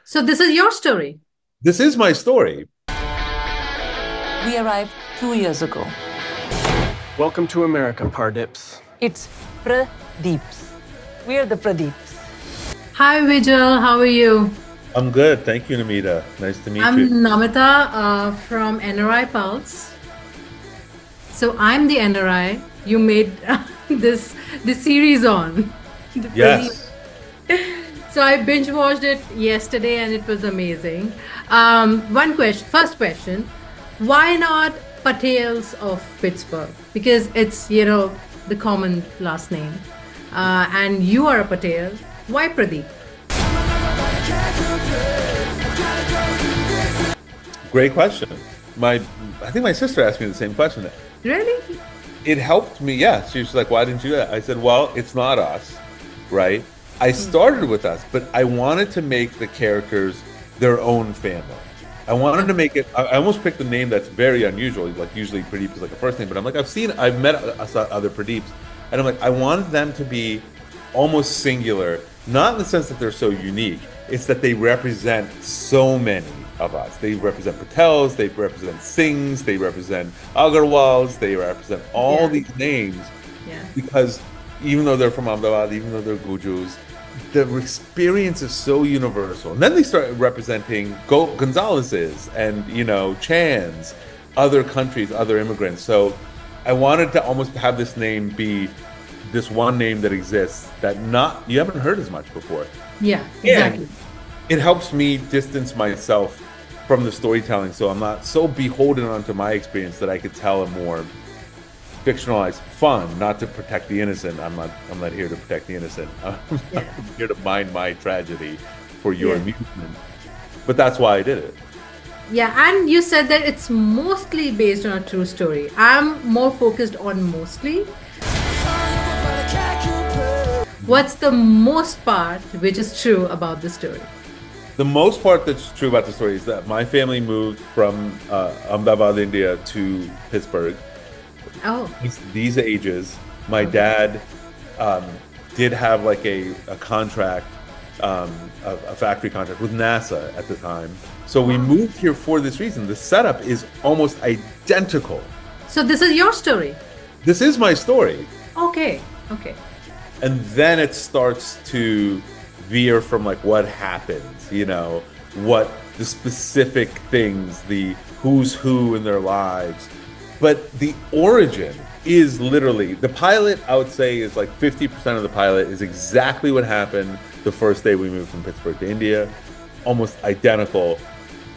So this is your story. This is my story. We arrived 2 years ago. Welcome to America, Pardips. It's Pradeeps. We are the Pradeeps. Hi, Vijal. How are you? I'm good. Thank you, Namita. Nice to meet I'm you. Namita from NRI Pulse. So I'm the NRI you made this series on. The Yes. So I binge watched it yesterday and it was amazing. First question, why not Patels of Pittsburgh? Because it's, the common last name. And you are a Patel. Why Pradeep? Great question. I think my sister asked me the same question. Really? It helped me. Yeah. She was like, why didn't you do that? I said, well, it's not us, right? I started with us, but I wanted to make the characters their own family. I wanted to make it, I almost picked a name that's very unusual. Like usually Pradeep is like a first name, but I'm like, I've met other Pradeeps, and I'm like, I wanted them to be almost singular, not in the sense that they're so unique. It's that they represent so many of us. They represent Patels, they represent Singhs, they represent Agarwals, they represent all Yeah. these names Yeah. because even though they're from Ahmedabad, even though they're Gujus, the experience is so universal. And then they start representing Gonzalez's and, Chan's, other countries, other immigrants. So I wanted to almost have this name be this one name that exists that you haven't heard as much before. Yeah, And exactly. it helps me distance myself from the storytelling, so I'm not so beholden onto my experience that I could tell a more fictionalized fun, not to protect the innocent. I'm not here to protect the innocent. I'm Yeah. here to mind my tragedy for your Yeah. amusement. But that's why I did it. Yeah, and you said that it's mostly based on a true story. I'm more focused on mostly. What's the most part which is true about the story? The most part that's true about the story is that my family moved from Ahmedabad, India to Pittsburgh. Oh, These ages. My dad did have like a contract, a factory contract with NASA at the time. So we moved here for this reason. The setup is almost identical. so this is your story. This is my story. Okay, okay. And then it starts to veer from like what happens, what the specific things, the who's who in their lives. But the origin is literally the pilot. I would say is like 50% of the pilot is exactly what happened the first day we moved from Pittsburgh to India, almost identical,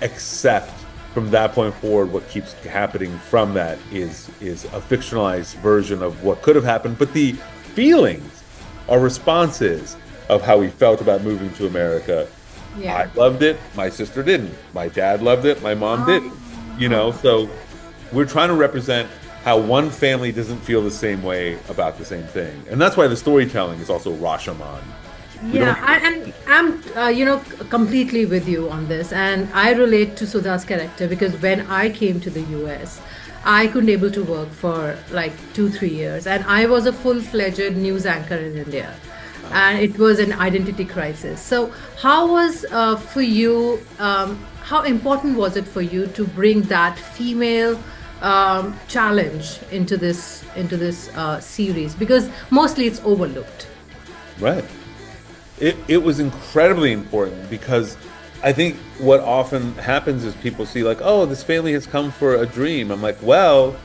except from that point forward, what keeps happening from that is a fictionalized version of what could have happened. But the feelings are responses of how we felt about moving to America. Yeah. I loved it. My sister didn't. My dad loved it. My mom didn't. So we're trying to represent how one family doesn't feel the same way about the same thing. And that's why the storytelling is also Rashomon. Yeah, and I'm, completely with you on this. And I relate to Sudha's character because when I came to the US, I couldn't able to work for like 2, 3 years. And I was a full-fledged news anchor in India. And it was an identity crisis. So how was for you, how important was it for you to bring that female challenge into this series? Because mostly it's overlooked. Right. It was incredibly important because I think what often happens is people see like, oh, this family has come for a dream. I'm like, well,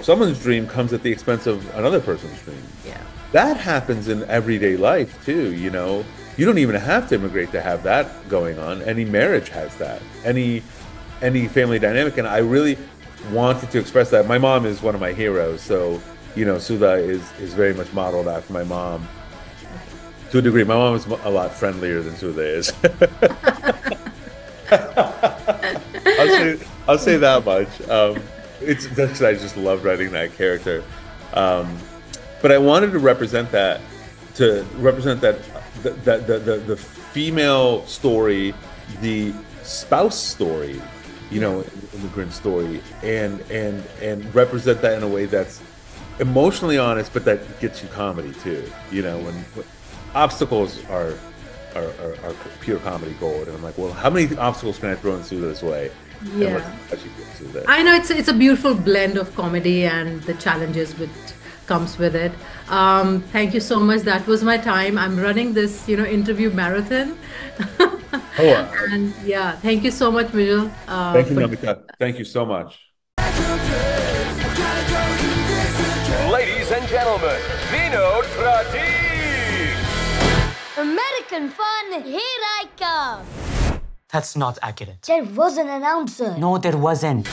someone's dream comes at the expense of another person's dream. Yeah. That happens in everyday life too, You don't even have to immigrate to have that going on. Any marriage has that. Any family dynamic. And I really wanted to express that. My mom is one of my heroes, so Sudha is very much modeled after my mom. To a degree, my mom is a lot friendlier than Sudha is. I'll say that much. I just love writing that character. But I wanted to represent that, the female story, the spouse story, immigrant story, and represent that in a way that's emotionally honest, but that gets you comedy too. When obstacles are are pure comedy gold. And I'm like, well, how many obstacles can I throw in Sudha's way? Yeah. And let's actually get to that. I know it's a beautiful blend of comedy and the challenges which comes with it. Thank you so much. That was my time. I'm running this, interview marathon. And yeah, thank you so much, Vijal. Thank you, Namita. Thank you so much. Ladies and gentlemen, Vinod Pradeep. American fun, here I come. That's not accurate. There was an announcer. No, there wasn't.